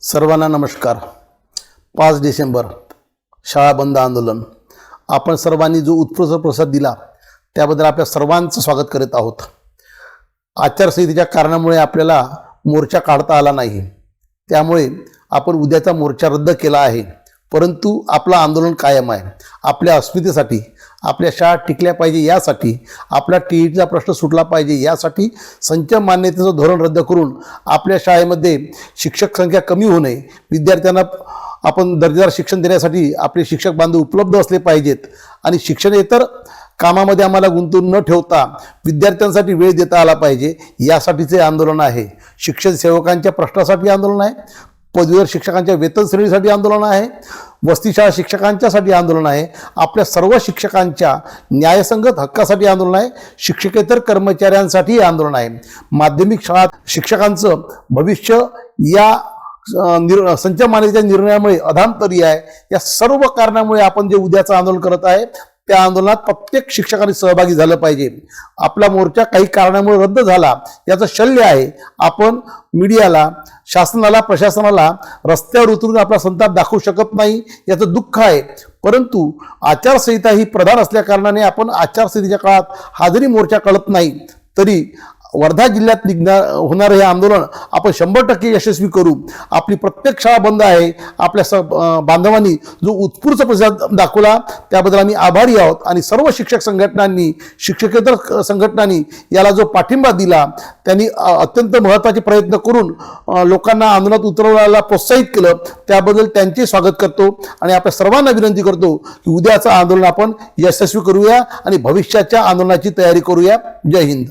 सर्वांना नमस्कार। 5 डिसेंबर शाळा बंद आंदोलन। आपण सर्वांनी जो उत्स्फूर्त प्रतिसाद दिला त्याबद्दल आपल्या सर्वांचं स्वागत करीत आहोत। आचारसंहितेच्या कारणामुळे आपल्याला मोर्चा काढता आला नाही, त्यामुळे आपण उद्याचा मोर्चा रद्द केला आहे। परंतु आपलं आंदोलन कायम आहे। आपल्या अस्मितेसाठी, आपल्या शाळा टिकल्या पाहिजे यासाठी, आपला टीईटीचा प्रश्न सुटला पाहिजे यासाठी संच मान्यतेचं धोरण रद्द करून आपल्या शाळेमध्ये शिक्षक संख्या कमी होणे, विद्यार्थ्यांना आपण दर्जेदार शिक्षण देण्यासाठी आपले शिक्षक बांधव उपलब्ध असले पाहिजेत आणि शिक्षणेतर कामामध्ये आम्हाला गुंतवून न ठेवता विद्यार्थ्यांसाठी वेळ देता आला पाहिजे, यासाठीचे आंदोलन आहे। शिक्षण सेवकांच्या प्रश्नासाठी आंदोलन आहे, पदवीधर शिक्षकांच्या वेतन श्रेणीसाठी आंदोलन आहे, वसतिशाळा शिक्षकांच्यासाठी आंदोलन आहे, आपल्या सर्व शिक्षकांच्या न्यायसंगत हक्कासाठी आंदोलन आहे, शिक्षकेतर कर्मचाऱ्यांसाठी आंदोलन आहे। माध्यमिक शाळा शिक्षकांचं भविष्य या संच मान्यतेच्या निर्णयामुळे अधांतरी आहे। या सर्व कारणामुळे आपण जे उद्याचं आंदोलन करत आहे त्या आंदोलनात प्रत्येक शिक्षकांनी सहभागी झालं पाहिजे। आपला मोर्चा काही कारणामुळे रद्द झाला याचं शल्य आहे। आपण मीडियाला, शासनाला, प्रशासनाला रस्त्यावर उतरून आपला संताप दाखवू शकत नाही, याचं दुःख आहे। परंतु आचारसंहिता ही प्रधान असल्या कारणाने आपण आचारसंहितेच्या काळात हा जरी मोर्चा कळत नाही तरी वर्धा जिल्ह्यात होणारे हे आंदोलन आपण 100% यशस्वी करू। आपली प्रत्येक शाळा बंद आहे। आपल्या बांधवांनी जो उत्स्फूर्त प्रतिसाद दाखवला त्याबद्दल आम्ही आभारी आहोत आणि सर्व शिक्षक संघटनांनी, शिक्षकेतर संघटनांनी याला जो पाठिंबा दिला त्यांनी अत्यंत महत्त्वाचे प्रयत्न करून लोकांना आंदोलनात उतरवायला प्रोत्साहित केलं, त्याबद्दल त्यांचे स्वागत करतो आणि आपल्या सर्वांना विनंती करतो की उद्याचं आंदोलन आपण यशस्वी करूया आणि भविष्याच्या आंदोलनाची तयारी करूया। जय हिंद।